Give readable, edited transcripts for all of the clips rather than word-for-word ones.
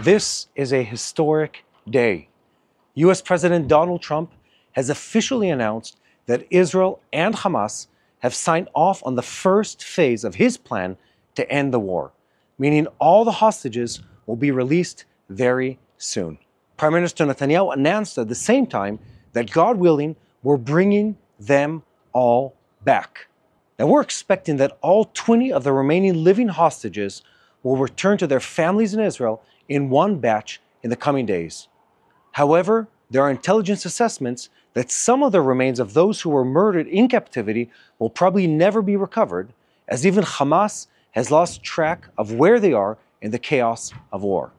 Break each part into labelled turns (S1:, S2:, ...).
S1: This is a historic day. US President Donald Trump has officially announced that Israel and Hamas have signed off on the first phase of his plan to end the war, meaning all the hostages will be released very soon. Prime Minister Netanyahu announced at the same time that, God willing, we're bringing them all back. And we're expecting that all 20 of the remaining living hostages will return to their families in Israel in one batch in the coming days. However, there are intelligence assessments that some of the remains of those who were murdered in captivity will probably never be recovered, as even Hamas has lost track of where they are in the chaos of war.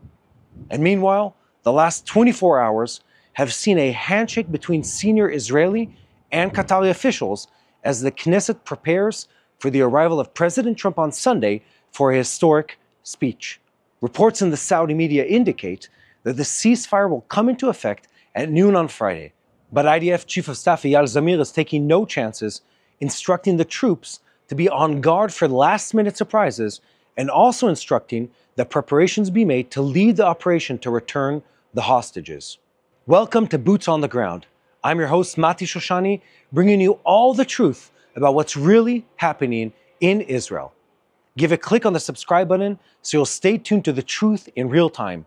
S1: And meanwhile, the last 24 hours have seen a handshake between senior Israeli and Qatari officials as the Knesset prepares for the arrival of President Trump on Sunday for a historic speech. Reports in the Saudi media indicate that the ceasefire will come into effect at noon on Friday, but IDF Chief of Staff Eyal Zamir is taking no chances, instructing the troops to be on guard for last-minute surprises and also instructing that preparations be made to lead the operation to return the hostages. Welcome to Boots on the Ground. I'm your host, Mati Shoshani, bringing you all the truth about what's really happening in Israel. Give a click on the subscribe button so you'll stay tuned to the truth in real time.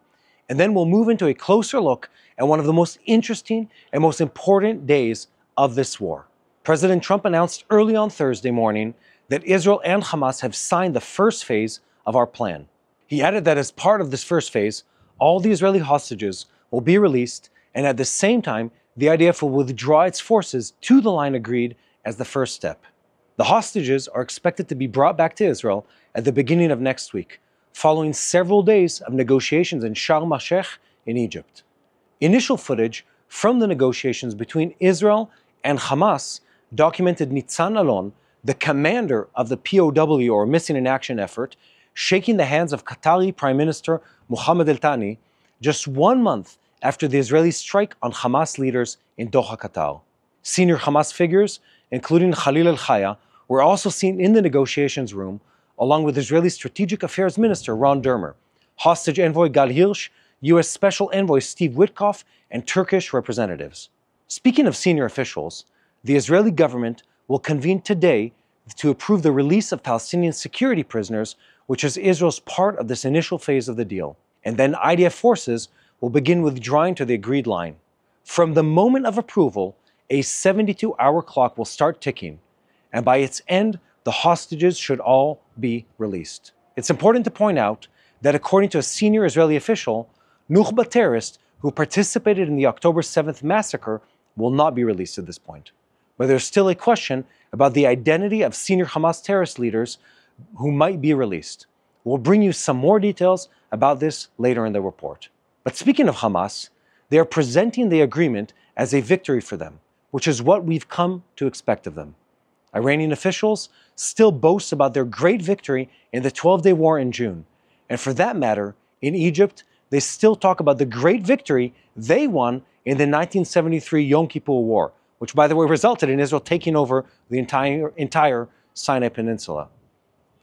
S1: And then we'll move into a closer look at one of the most interesting and most important days of this war. President Trump announced early on Thursday morning that Israel and Hamas have signed the first phase of our plan. He added that as part of this first phase, all the Israeli hostages will be released, and at the same time, the IDF will withdraw its forces to the line agreed as the first step. The hostages are expected to be brought back to Israel at the beginning of next week, following several days of negotiations in Sharm el-Sheikh in Egypt. Initial footage from the negotiations between Israel and Hamas documented Nitzan Alon, the commander of the POW or Missing in Action effort, shaking the hands of Qatari Prime Minister Mohammed al-Thani just 1 month after the Israeli strike on Hamas leaders in Doha, Qatar. Senior Hamas figures, including Khalil al-Khaya, were also seen in the negotiations room, along with Israeli Strategic Affairs Minister Ron Dermer, hostage envoy Gal Hirsch, U.S. Special Envoy Steve Witkoff, and Turkish representatives. Speaking of senior officials, the Israeli government will convene today to approve the release of Palestinian security prisoners, which is Israel's part of this initial phase of the deal. And then IDF forces will begin withdrawing to the agreed line. From the moment of approval, a 72-hour clock will start ticking, and by its end, the hostages should all be released. It's important to point out that according to a senior Israeli official, Nukhba terrorists who participated in the October 7th massacre will not be released at this point. But there's still a question about the identity of senior Hamas terrorist leaders who might be released. We'll bring you some more details about this later in the report. But speaking of Hamas, they are presenting the agreement as a victory for them, which is what we've come to expect of them. Iranian officials still boast about their great victory in the 12-day war in June. And for that matter, in Egypt, they still talk about the great victory they won in the 1973 Yom Kippur War, which, by the way, resulted in Israel taking over the entire Sinai Peninsula.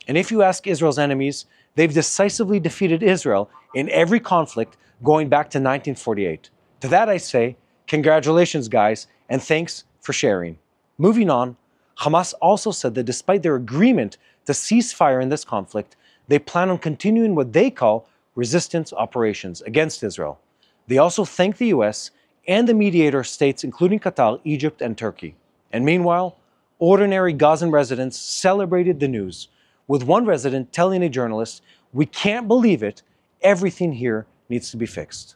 S1: And if you ask Israel's enemies, they've decisively defeated Israel in every conflict going back to 1948. To that I say, congratulations, guys, and thanks for sharing. Moving on, Hamas also said that despite their agreement to cease fire in this conflict, they plan on continuing what they call resistance operations against Israel. They also thanked the US and the mediator states, including Qatar, Egypt, and Turkey. And meanwhile, ordinary Gazan residents celebrated the news, with one resident telling a journalist, "We can't believe it, everything here needs to be fixed."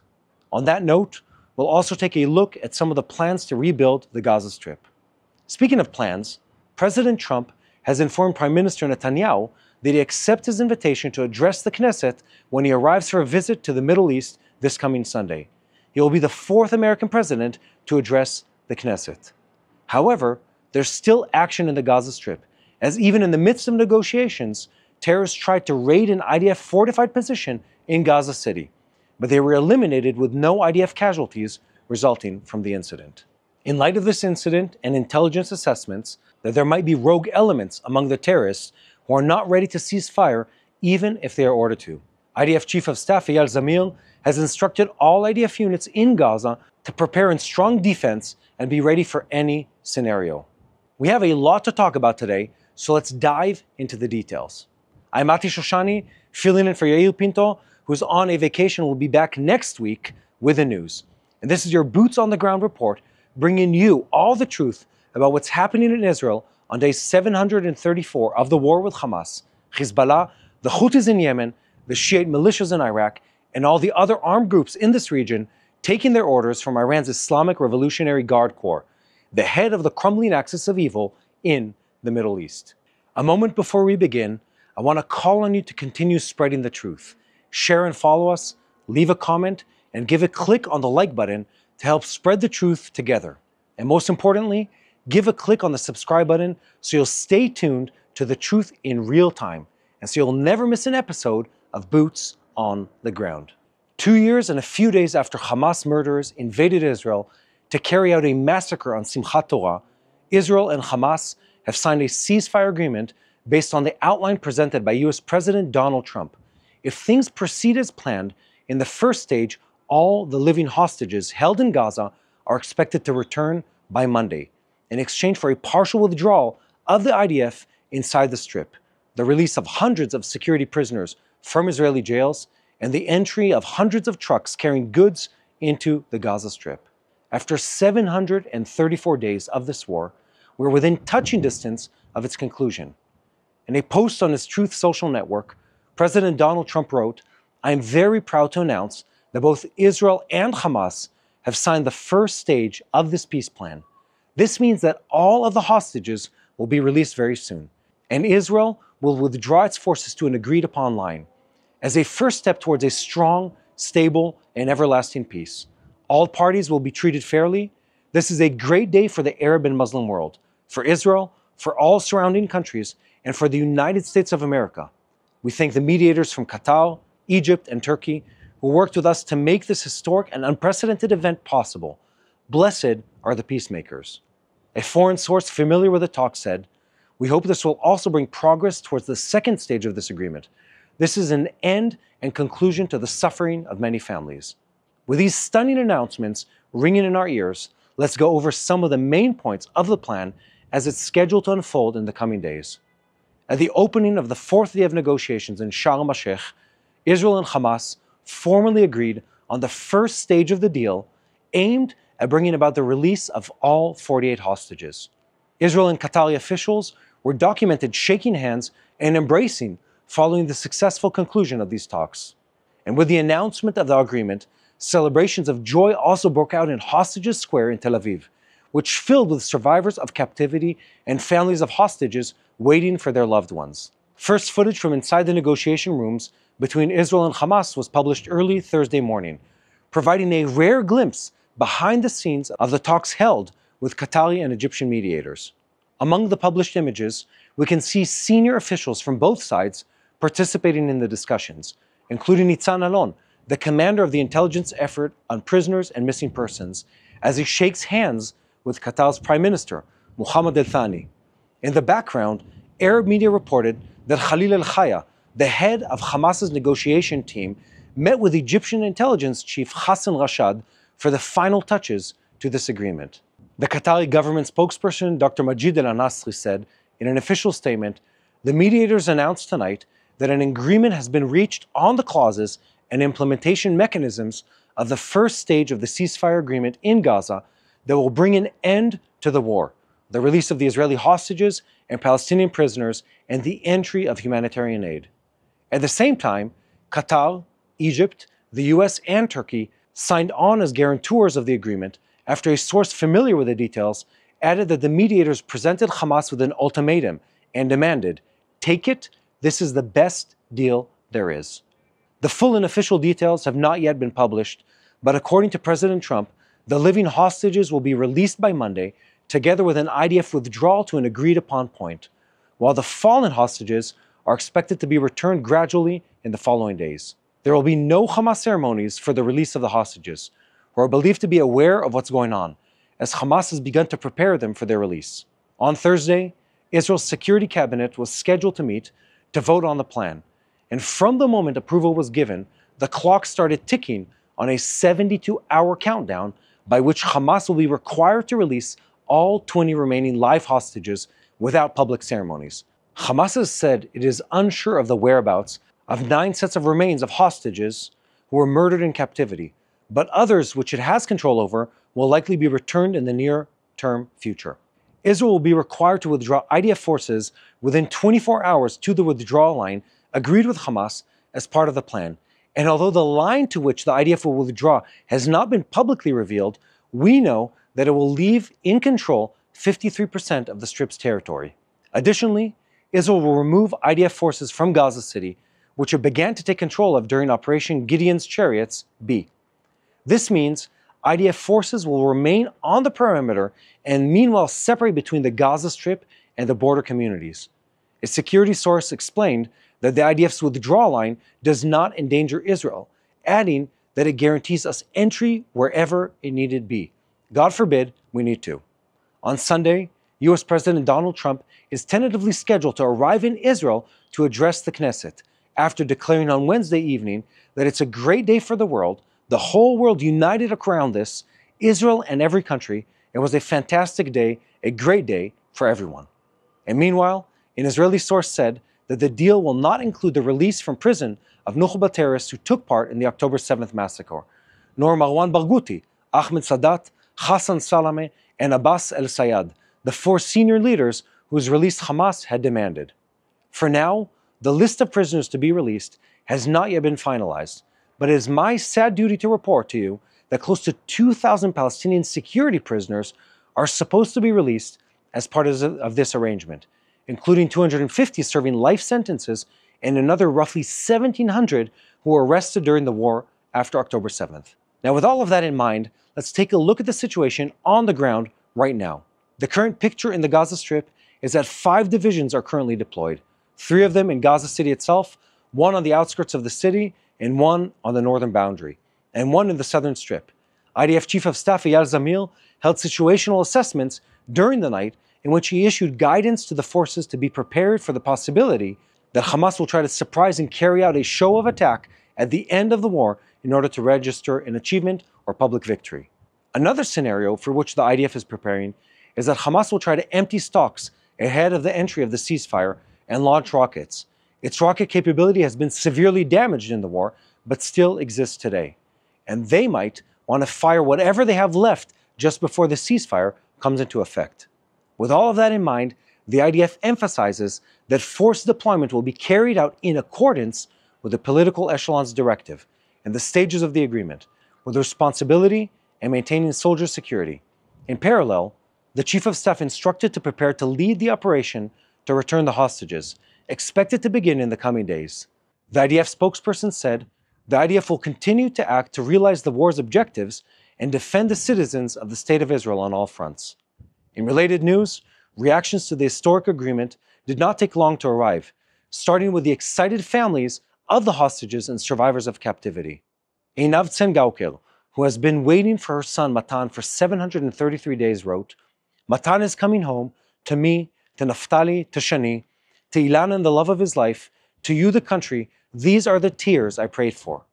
S1: On that note, we'll also take a look at some of the plans to rebuild the Gaza Strip. Speaking of plans, President Trump has informed Prime Minister Netanyahu that he accepts his invitation to address the Knesset when he arrives for a visit to the Middle East this coming Sunday. He will be the 4th American president to address the Knesset. However, there's still action in the Gaza Strip, as even in the midst of negotiations, terrorists tried to raid an IDF fortified position in Gaza City, but they were eliminated with no IDF casualties resulting from the incident. In light of this incident and intelligence assessments that there might be rogue elements among the terrorists who are not ready to cease fire even if they are ordered to, IDF Chief of Staff Eyal Zamir has instructed all IDF units in Gaza to prepare in strong defense and be ready for any scenario. We have a lot to talk about today, so let's dive into the details. I'm Shoshani, filling in for Yael Pinto, who's on a vacation and will be back next week with the news. And this is your Boots on the Ground report, bringing you all the truth about what's happening in Israel on day 734 of the war with Hamas, Hezbollah, the Houthis in Yemen, the Shiite militias in Iraq, and all the other armed groups in this region taking their orders from Iran's Islamic Revolutionary Guard Corps, the head of the crumbling axis of evil in the Middle East. A moment before we begin, I want to call on you to continue spreading the truth. Share and follow us, leave a comment, and give a click on the like button to help spread the truth together. And most importantly, give a click on the subscribe button so you'll stay tuned to the truth in real time, and so you'll never miss an episode of Boots on the Ground. 2 years and a few days after Hamas murderers invaded Israel to carry out a massacre on Simchat Torah, Israel and Hamas have signed a ceasefire agreement based on the outline presented by US President Donald Trump. If things proceed as planned, in the first stage, all the living hostages held in Gaza are expected to return by Monday, in exchange for a partial withdrawal of the IDF inside the Strip, the release of hundreds of security prisoners from Israeli jails, and the entry of hundreds of trucks carrying goods into the Gaza Strip. After 734 days of this war, we're within touching distance of its conclusion. In a post on his Truth social network, President Donald Trump wrote, "I am very proud to announce that both Israel and Hamas have signed the first stage of this peace plan. This means that all of the hostages will be released very soon, and Israel will withdraw its forces to an agreed-upon line. As a first step towards a strong, stable, and everlasting peace, all parties will be treated fairly. This is a great day for the Arab and Muslim world, for Israel, for all surrounding countries, and for the United States of America. We thank the mediators from Qatar, Egypt, and Turkey who worked with us to make this historic and unprecedented event possible. Blessed are the peacemakers." A foreign source familiar with the talk said, "We hope this will also bring progress towards the second stage of this agreement. This is an end and conclusion to the suffering of many families." With these stunning announcements ringing in our ears, let's go over some of the main points of the plan as it's scheduled to unfold in the coming days. At the opening of the fourth day of negotiations in Sharm el-Sheikh, Israel and Hamas formally agreed on the first stage of the deal aimed at bringing about the release of all 48 hostages. Israel and Qatari officials were documented shaking hands and embracing following the successful conclusion of these talks. And with the announcement of the agreement, celebrations of joy also broke out in Hostages Square in Tel Aviv, which filled with survivors of captivity and families of hostages waiting for their loved ones. First footage from inside the negotiation rooms between Israel and Hamas was published early Thursday morning, providing a rare glimpse behind the scenes of the talks held with Qatari and Egyptian mediators. Among the published images, we can see senior officials from both sides participating in the discussions, including Nitzan Alon, the commander of the intelligence effort on prisoners and missing persons, as he shakes hands with Qatar's Prime Minister, Mohammed al-Thani. In the background, Arab media reported that Khalil al-Khaya, the head of Hamas's negotiation team, met with Egyptian intelligence chief Hassan Rashad for the final touches to this agreement. The Qatari government spokesperson, Dr. Majid al-Nasri, said in an official statement, "The mediators announced tonight that an agreement has been reached on the clauses and implementation mechanisms of the first stage of the ceasefire agreement in Gaza that will bring an end to the war, the release of the Israeli hostages and Palestinian prisoners, and the entry of humanitarian aid." At the same time, Qatar, Egypt, the US, and Turkey signed on as guarantors of the agreement after a source familiar with the details added that the mediators presented Hamas with an ultimatum and demanded, "Take it, this is the best deal there is." The full and official details have not yet been published, but according to President Trump, the living hostages will be released by Monday, together with an IDF withdrawal to an agreed-upon point, while the fallen hostages are expected to be returned gradually in the following days. There will be no Hamas ceremonies for the release of the hostages, who are believed to be aware of what's going on, as Hamas has begun to prepare them for their release. On Thursday, Israel's Security Cabinet was scheduled to meet to vote on the plan, and from the moment approval was given, the clock started ticking on a 72-hour countdown by which Hamas will be required to release all 20 remaining live hostages without public ceremonies. Hamas has said it is unsure of the whereabouts of 9 sets of remains of hostages who were murdered in captivity, but others which it has control over will likely be returned in the near-term future. Israel will be required to withdraw IDF forces within 24 hours to the withdrawal line agreed with Hamas as part of the plan. And although the line to which the IDF will withdraw has not been publicly revealed, we know that it will leave in control 53% of the Strip's territory. Additionally, Israel will remove IDF forces from Gaza City, which it began to take control of during Operation Gideon's Chariots B. This means IDF forces will remain on the perimeter and meanwhile separate between the Gaza Strip and the border communities. A security source explained that the IDF's withdrawal line does not endanger Israel, adding that it guarantees us entry wherever it needed be. God forbid we need to. On Sunday, US President Donald Trump is tentatively scheduled to arrive in Israel to address the Knesset, after declaring on Wednesday evening that it's a great day for the world, the whole world united around this, Israel and every country. It was a fantastic day, a great day for everyone. And meanwhile, an Israeli source said that the deal will not include the release from prison of Nukhba terrorists who took part in the October 7th massacre, nor Marwan Barghouti, Ahmed Sadat, Hassan Salameh, and Abbas el-Sayed, the 4 senior leaders whose release Hamas had demanded. For now, the list of prisoners to be released has not yet been finalized, but it is my sad duty to report to you that close to 2,000 Palestinian security prisoners are supposed to be released as part of this arrangement, including 250 serving life sentences and another roughly 1,700 who were arrested during the war after October 7th. Now, with all of that in mind, let's take a look at the situation on the ground right now. The current picture in the Gaza Strip is that 5 divisions are currently deployed, 3 of them in Gaza City itself, 1 on the outskirts of the city, and 1 on the northern boundary, and 1 in the southern strip. IDF Chief of Staff Eyal Zamir held situational assessments during the night in which he issued guidance to the forces to be prepared for the possibility that Hamas will try to surprise and carry out a show of attack at the end of the war in order to register an achievement or public victory. Another scenario for which the IDF is preparing is that Hamas will try to empty stocks ahead of the entry of the ceasefire and launch rockets. Its rocket capability has been severely damaged in the war, but still exists today. And they might want to fire whatever they have left just before the ceasefire comes into effect. With all of that in mind, the IDF emphasizes that force deployment will be carried out in accordance with the political echelon's directive and the stages of the agreement, with responsibility and maintaining soldier security. In parallel, the Chief of Staff instructed to prepare to lead the operation to return the hostages, expected to begin in the coming days. The IDF spokesperson said, the IDF will continue to act to realize the war's objectives and defend the citizens of the State of Israel on all fronts. In related news, reactions to the historic agreement did not take long to arrive, starting with the excited families of the hostages and survivors of captivity. Einav Tsengaukel, who has been waiting for her son Matan for 733 days, wrote, "Matan is coming home, to me, to Naftali, to Shani, to Ilan and the love of his life, to you the country, these are the tears I prayed for.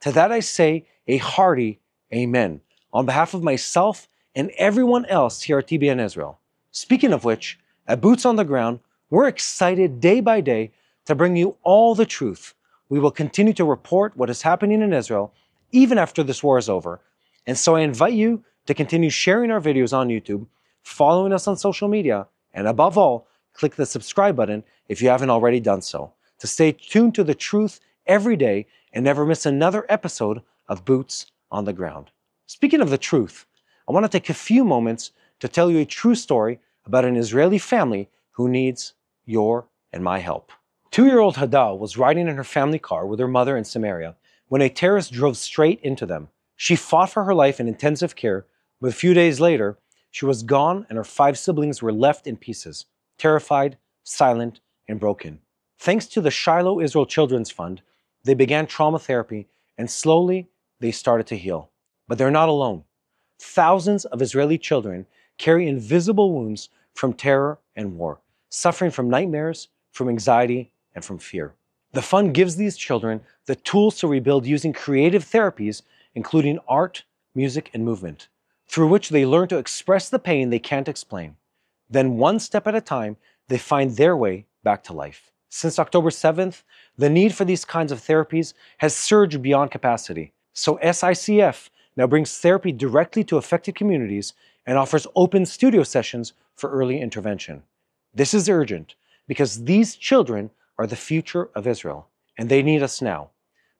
S1: To that I say a hearty amen, on behalf of myself and everyone else here at TBN Israel." Speaking of which, at Boots on the Ground, we're excited day by day to bring you all the truth. We will continue to report what is happening in Israel even after this war is over. And so I invite you to continue sharing our videos on YouTube, following us on social media, and above all, click the subscribe button if you haven't already done so, to stay tuned to the truth every day and never miss another episode of Boots on the Ground. Speaking of the truth, I want to take a few moments to tell you a true story about an Israeli family who needs your and my help. 2-year-old Hadal was riding in her family car with her mother in Samaria when a terrorist drove straight into them. She fought for her life in intensive care, but a few days later, she was gone and her 5 siblings were left in pieces, terrified, silent, and broken. Thanks to the Shiloh Israel Children's Fund, they began trauma therapy and slowly they started to heal. But they're not alone. Thousands of Israeli children carry invisible wounds from terror and war, suffering from nightmares, from anxiety, and from fear. The fund gives these children the tools to rebuild using creative therapies, including art, music, and movement, through which they learn to express the pain they can't explain. Then, one step at a time, they find their way back to life. Since October 7th, the need for these kinds of therapies has surged beyond capacity. So SICF now brings therapy directly to affected communities and offers open studio sessions for early intervention. This is urgent because these children are the future of Israel, and they need us now.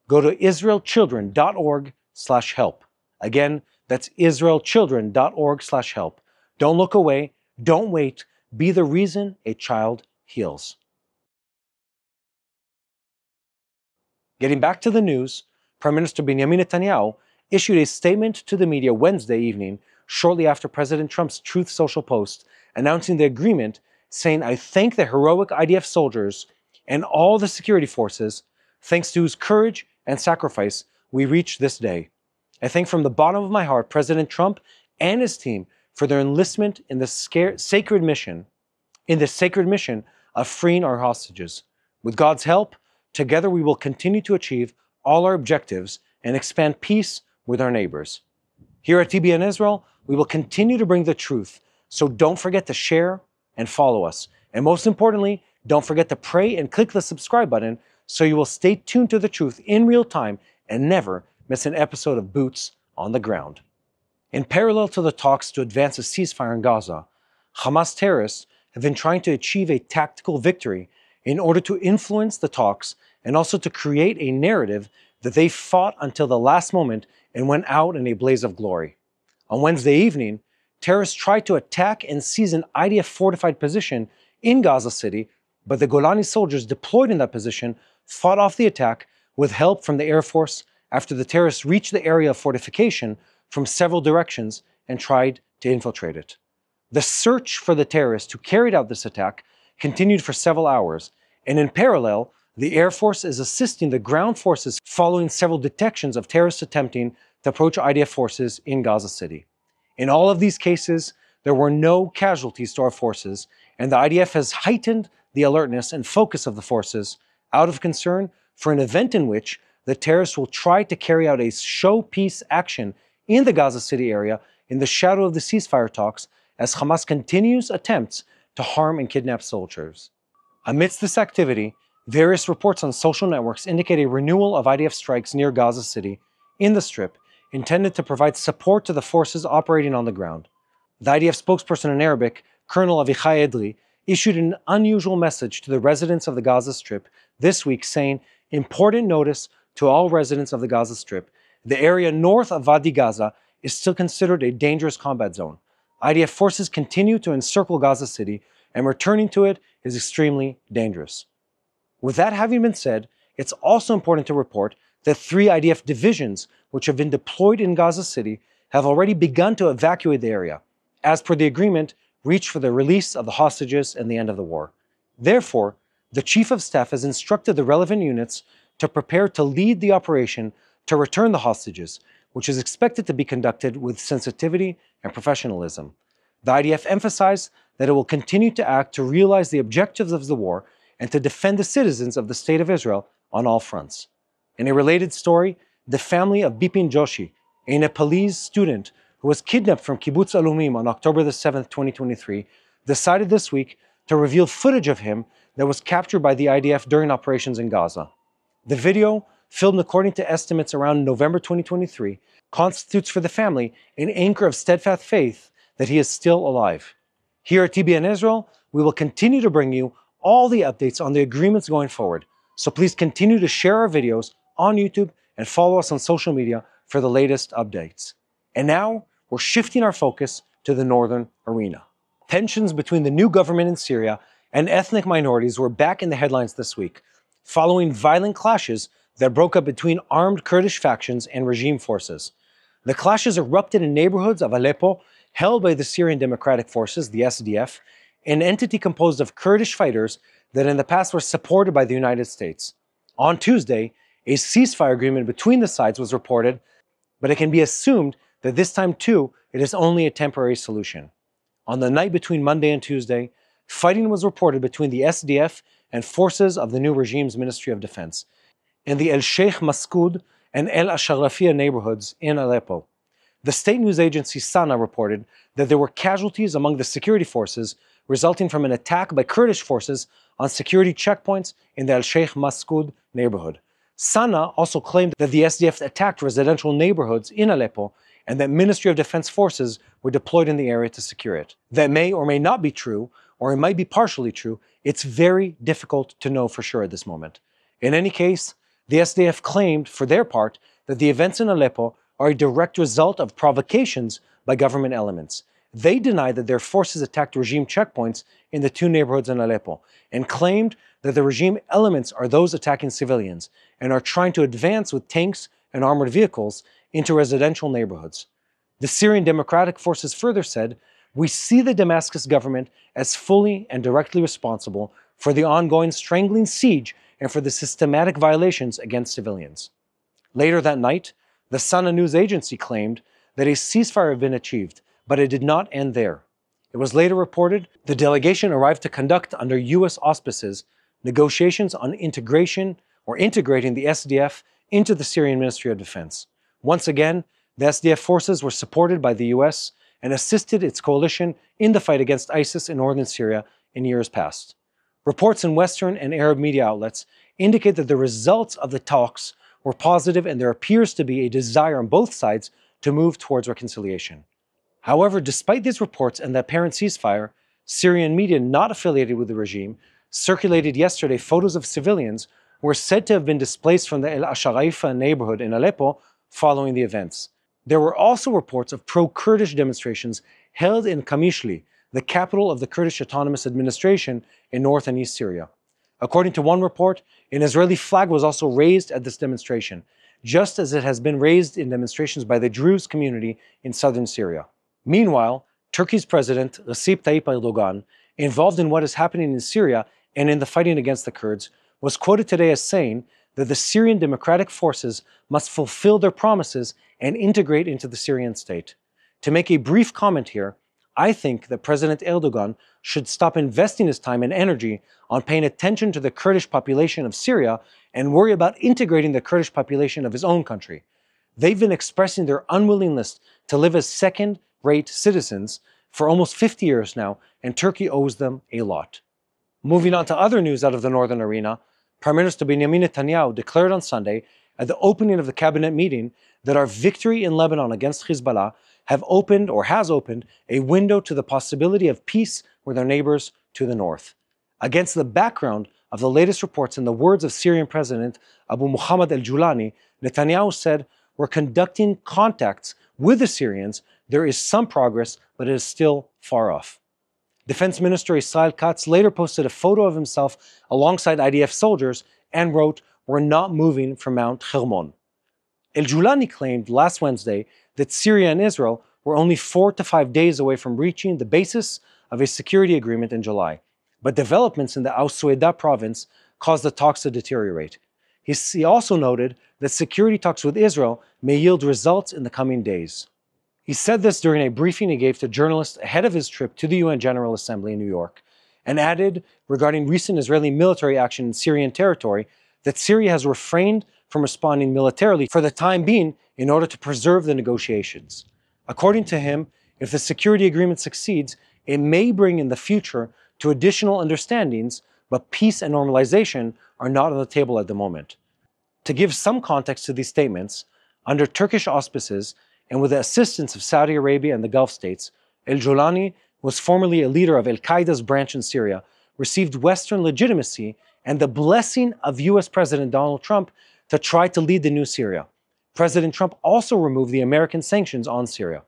S1: Go to israelchildren.org/help. Again, that's israelchildren.org/help. Don't look away. Don't wait. Be the reason a child heals. Getting back to the news, Prime Minister Benjamin Netanyahu issued a statement to the media Wednesday evening, shortly after President Trump's Truth Social post, announcing the agreement, saying, "I thank the heroic IDF soldiers and all the security forces, thanks to whose courage and sacrifice we reached this day. I thank from the bottom of my heart President Trump and his team for their enlistment in the sacred mission of freeing our hostages. With God's help, together we will continue to achieve all our objectives and expand peace with our neighbors." Here at TBN Israel, we will continue to bring the truth, so don't forget to share and follow us. And most importantly, don't forget to pray and click the subscribe button so you will stay tuned to the truth in real time and never miss an episode of Boots on the Ground. In parallel to the talks to advance a ceasefire in Gaza, Hamas terrorists have been trying to achieve a tactical victory in order to influence the talks and also to create a narrative that they fought until the last moment and went out in a blaze of glory. On Wednesday evening, terrorists tried to attack and seize an IDF fortified position in Gaza City, but the Golani soldiers deployed in that position fought off the attack with help from the Air Force after the terrorists reached the area of fortification from several directions and tried to infiltrate it. The search for the terrorists who carried out this attack continued for several hours, and in parallel, the Air Force is assisting the ground forces following several detections of terrorists attempting to approach IDF forces in Gaza City. In all of these cases, there were no casualties to our forces, and the IDF has heightened the alertness and focus of the forces out of concern for an event in which the terrorists will try to carry out a show peace action in the Gaza City area in the shadow of the ceasefire talks as Hamas continues attempts to harm and kidnap soldiers. Amidst this activity, various reports on social networks indicate a renewal of IDF strikes near Gaza City in the Strip intended to provide support to the forces operating on the ground. The IDF spokesperson in Arabic, Colonel Avichai Edli, issued an unusual message to the residents of the Gaza Strip this week saying, "Important notice to all residents of the Gaza Strip. The area north of Wadi Gaza is still considered a dangerous combat zone. IDF forces continue to encircle Gaza City, and returning to it is extremely dangerous." With that having been said, it's also important to report that 3 IDF divisions, which have been deployed in Gaza City, have already begun to evacuate the area, as per the agreement reached for the release of the hostages and the end of the war. Therefore, the Chief of Staff has instructed the relevant units to prepare to lead the operation to return the hostages, which is expected to be conducted with sensitivity and professionalism. The IDF emphasized that it will continue to act to realize the objectives of the war and to defend the citizens of the State of Israel on all fronts. In a related story, the family of Bipin Joshi, a Nepalese student who was kidnapped from Kibbutz Alumim on October 7, 2023, decided this week to reveal footage of him that was captured by the IDF during operations in Gaza. The video, filmed according to estimates around November 2023, constitutes for the family an anchor of steadfast faith that he is still alive. Here at TBN Israel, we will continue to bring you all the updates on the agreements going forward, so please continue to share our videos on YouTube and follow us on social media for the latest updates. And now, we're shifting our focus to the northern arena. Tensions between the new government in Syria and ethnic minorities were back in the headlines this week, following violent clashes that broke up between armed Kurdish factions and regime forces. The clashes erupted in neighborhoods of Aleppo, held by the Syrian Democratic Forces, the SDF, an entity composed of Kurdish fighters that in the past were supported by the United States. On Tuesday, a ceasefire agreement between the sides was reported, but it can be assumed that this time too, it is only a temporary solution. On the night between Monday and Tuesday, fighting was reported between the SDF and forces of the new regime's Ministry of Defense in the El Sheikh Mascoud and El Asharafia neighborhoods in Aleppo. The state news agency Sana reported that there were casualties among the security forces resulting from an attack by Kurdish forces on security checkpoints in the El Sheikh Mascoud neighborhood. Sana also claimed that the SDF attacked residential neighborhoods in Aleppo and that Ministry of Defense forces were deployed in the area to secure it. That may or may not be true, or it might be partially true. It's very difficult to know for sure at this moment. In any case, the SDF claimed, for their part, that the events in Aleppo are a direct result of provocations by government elements. They denied that their forces attacked regime checkpoints in the two neighborhoods in Aleppo and claimed that the regime elements are those attacking civilians and are trying to advance with tanks and armored vehicles into residential neighborhoods. The Syrian Democratic Forces further said, "We see the Damascus government as fully and directly responsible for the ongoing strangling siege and for the systematic violations against civilians." Later that night, the Sana news agency claimed that a ceasefire had been achieved, but it did not end there. It was later reported the delegation arrived to conduct, under U.S. auspices, negotiations on integration or integrating the SDF into the Syrian Ministry of Defense. Once again, the SDF forces were supported by the U.S. and assisted its coalition in the fight against ISIS in northern Syria in years past. Reports in Western and Arab media outlets indicate that the results of the talks were positive and there appears to be a desire on both sides to move towards reconciliation. However, despite these reports and the apparent ceasefire, Syrian media not affiliated with the regime circulated yesterday photos of civilians who were said to have been displaced from the El Asharaifa neighborhood in Aleppo following the events. There were also reports of pro-Kurdish demonstrations held in Qamishli, the capital of the Kurdish Autonomous Administration in north and east Syria. According to one report, an Israeli flag was also raised at this demonstration, just as it has been raised in demonstrations by the Druze community in southern Syria. Meanwhile, Turkey's President Recep Tayyip Erdogan, involved in what is happening in Syria and in the fighting against the Kurds, was quoted today as saying that the Syrian Democratic Forces must fulfill their promises and integrate into the Syrian state. To make a brief comment here, I think that President Erdogan should stop investing his time and energy on paying attention to the Kurdish population of Syria and worry about integrating the Kurdish population of his own country. They've been expressing their unwillingness to live as second-rate citizens for almost 50 years now, and Turkey owes them a lot. Moving on to other news out of the northern arena, Prime Minister Benjamin Netanyahu declared on Sunday at the opening of the cabinet meeting that our victory in Lebanon against Hezbollah has opened a window to the possibility of peace with our neighbors to the north. Against the background of the latest reports and the words of Syrian President Abu Muhammad al-Julani, Netanyahu said, "We're conducting contacts with the Syrians. There is some progress, but it is still far off." Defense Minister Israel Katz later posted a photo of himself alongside IDF soldiers and wrote, "We're not moving from Mount Hermon." El-Julani claimed last Wednesday that Syria and Israel were only 4 to 5 days away from reaching the basis of a security agreement in July. But developments in the Al-Sueda province caused the talks to deteriorate. He also noted that security talks with Israel may yield results in the coming days. He said this during a briefing he gave to journalists ahead of his trip to the UN General Assembly in New York, and added regarding recent Israeli military action in Syrian territory that Syria has refrained from responding militarily for the time being in order to preserve the negotiations. According to him, if the security agreement succeeds, it may bring in the future to additional understandings, but peace and normalization are not on the table at the moment. To give some context to these statements, under Turkish auspices and with the assistance of Saudi Arabia and the Gulf states, El-Julani was formerly a leader of Al-Qaeda's branch in Syria, received Western legitimacy and the blessing of US President Donald Trump to try to lead the new Syria. President Trump also removed the American sanctions on Syria.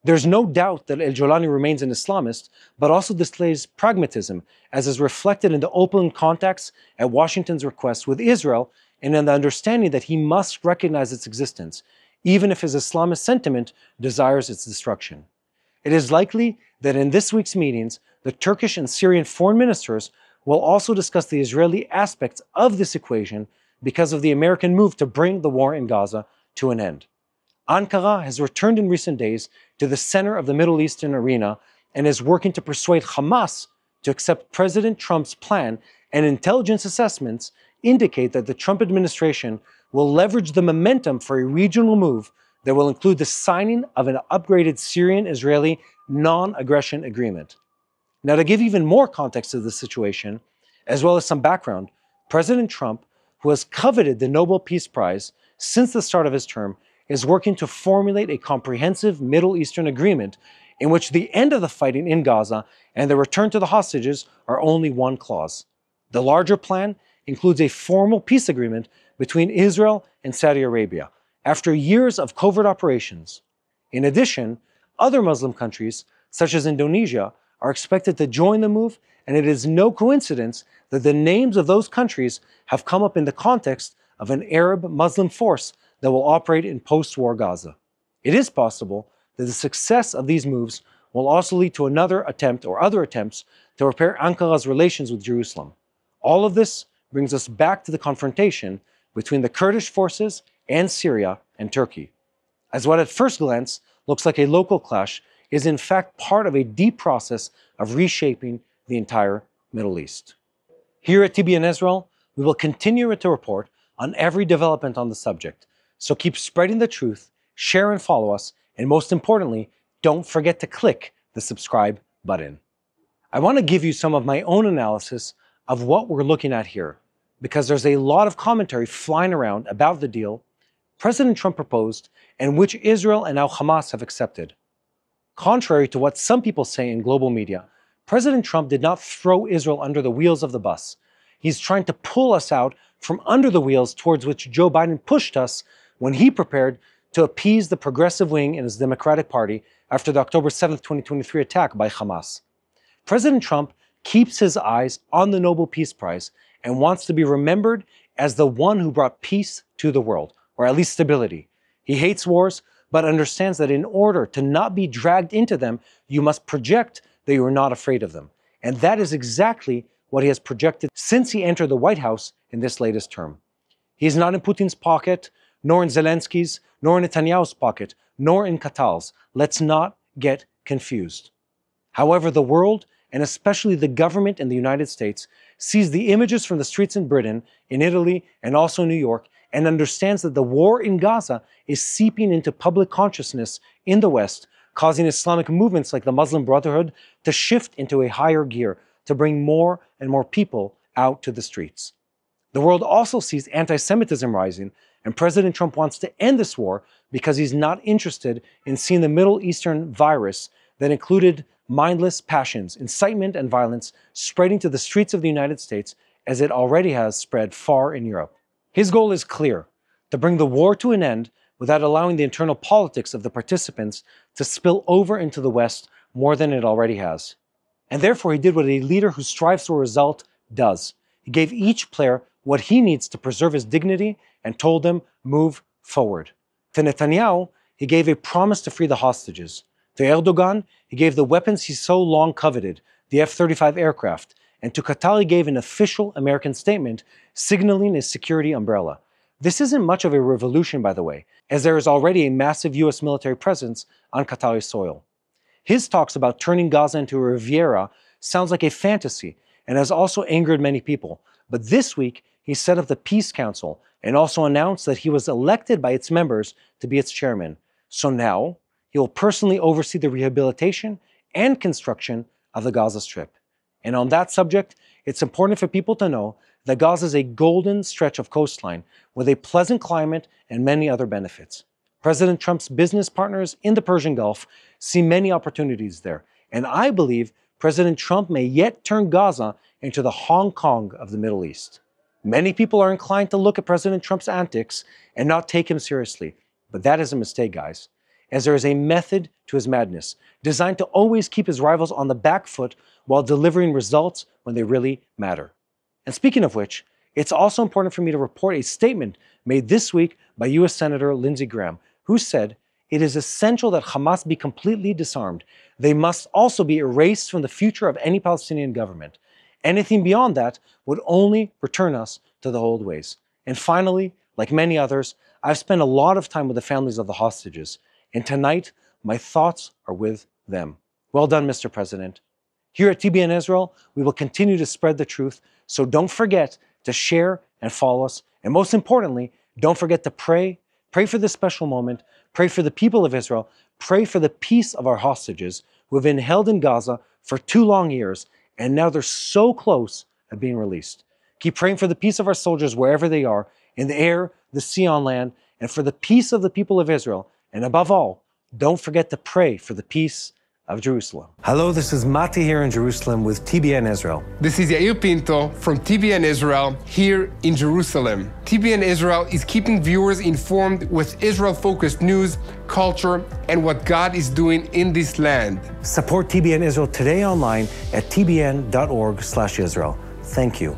S1: There's no doubt that El-Julani remains an Islamist, but also displays pragmatism, as is reflected in the open contacts at Washington's request with Israel and in the understanding that he must recognize its existence, even if his Islamist sentiment desires its destruction. It is likely that in this week's meetings, the Turkish and Syrian foreign ministers will also discuss the Israeli aspects of this equation because of the American move to bring the war in Gaza to an end. Ankara has returned in recent days to the center of the Middle Eastern arena and is working to persuade Hamas to accept President Trump's plan and intelligence assessments indicate that the Trump administration will leverage the momentum for a regional move that will include the signing of an upgraded Syrian-Israeli non-aggression agreement. Now, to give even more context to this situation, as well as some background, President Trump, who has coveted the Nobel Peace Prize since the start of his term, is working to formulate a comprehensive Middle Eastern agreement in which the end of the fighting in Gaza and the return to the hostages are only one clause. The larger plan includes a formal peace agreement between Israel and Saudi Arabia after years of covert operations. In addition, other Muslim countries, such as Indonesia, are expected to join the move, and it is no coincidence that the names of those countries have come up in the context of an Arab Muslim force that will operate in post-war Gaza. It is possible that the success of these moves will also lead to another attempt or other attempts to repair Ankara's relations with Jerusalem. All of this brings us back to the confrontation between the Kurdish forces and Syria and Turkey. As what at first glance looks like a local clash is in fact part of a deep process of reshaping the entire Middle East. Here at TBN Israel, we will continue to report on every development on the subject, so keep spreading the truth, share and follow us, and most importantly, don't forget to click the subscribe button. I want to give you some of my own analysis of what we're looking at here, because there's a lot of commentary flying around about the deal President Trump proposed and which Israel and now Hamas have accepted. Contrary to what some people say in global media, President Trump did not throw Israel under the wheels of the bus. He's trying to pull us out from under the wheels towards which Joe Biden pushed us when he prepared to appease the progressive wing in his Democratic Party after the October 7, 2023 attack by Hamas. President Trump keeps his eyes on the Nobel Peace Prize and wants to be remembered as the one who brought peace to the world, or at least stability. He hates wars, but understands that in order to not be dragged into them, you must project that you are not afraid of them. And that is exactly what he has projected since he entered the White House in this latest term. He is not in Putin's pocket, nor in Zelensky's, nor in Netanyahu's pocket, nor in Qatar's. Let's not get confused. However, the world, and especially the government in the United States, sees the images from the streets in Britain, in Italy, and also New York, and understands that the war in Gaza is seeping into public consciousness in the West, causing Islamic movements like the Muslim Brotherhood to shift into a higher gear, to bring more and more people out to the streets. The world also sees anti-Semitism rising, and President Trump wants to end this war because he's not interested in seeing the Middle Eastern virus that included mindless passions, incitement, and violence spreading to the streets of the United States as it already has spread far in Europe. His goal is clear: to bring the war to an end without allowing the internal politics of the participants to spill over into the West more than it already has. And therefore he did what a leader who strives for a result does. He gave each player what he needs to preserve his dignity and told them, move forward. To Netanyahu, he gave a promise to free the hostages. To Erdogan, he gave the weapons he so long coveted, the F-35 aircraft. And to Qatar, he gave an official American statement signaling his security umbrella. This isn't much of a revolution, by the way, as there is already a massive US military presence on Qatari soil. His talks about turning Gaza into a Riviera sounds like a fantasy and has also angered many people. But this week, he set up the Peace Council and also announced that he was elected by its members to be its chairman. So now, he will personally oversee the rehabilitation and construction of the Gaza Strip. And on that subject, it's important for people to know that Gaza is a golden stretch of coastline with a pleasant climate and many other benefits. President Trump's business partners in the Persian Gulf see many opportunities there, and I believe President Trump may yet turn Gaza into the Hong Kong of the Middle East. Many people are inclined to look at President Trump's antics and not take him seriously, but that is a mistake, guys, as there is a method to his madness, designed to always keep his rivals on the back foot while delivering results when they really matter. And speaking of which, it's also important for me to report a statement made this week by US Senator Lindsey Graham, who said, "It is essential that Hamas be completely disarmed. They must also be erased from the future of any Palestinian government. Anything beyond that would only return us to the old ways." And finally, like many others, I've spent a lot of time with the families of the hostages, and tonight, my thoughts are with them. Well done, Mr. President. Here at TBN Israel, we will continue to spread the truth, so don't forget to share and follow us. And most importantly, don't forget to pray. Pray for this special moment. Pray for the people of Israel. Pray for the peace of our hostages who have been held in Gaza for 2 long years, and now they're so close of being released. Keep praying for the peace of our soldiers wherever they are, in the air, the sea, on land, and for the peace of the people of Israel. And above all, don't forget to pray for the peace of Jerusalem. Hello, this is Mati here in Jerusalem with TBN Israel.
S2: This is Yair Pinto from TBN Israel here in Jerusalem. TBN Israel is keeping viewers informed with Israel-focused news, culture, and what God is doing in this land.
S1: Support TBN Israel today online at tbn.org/Israel. Thank you.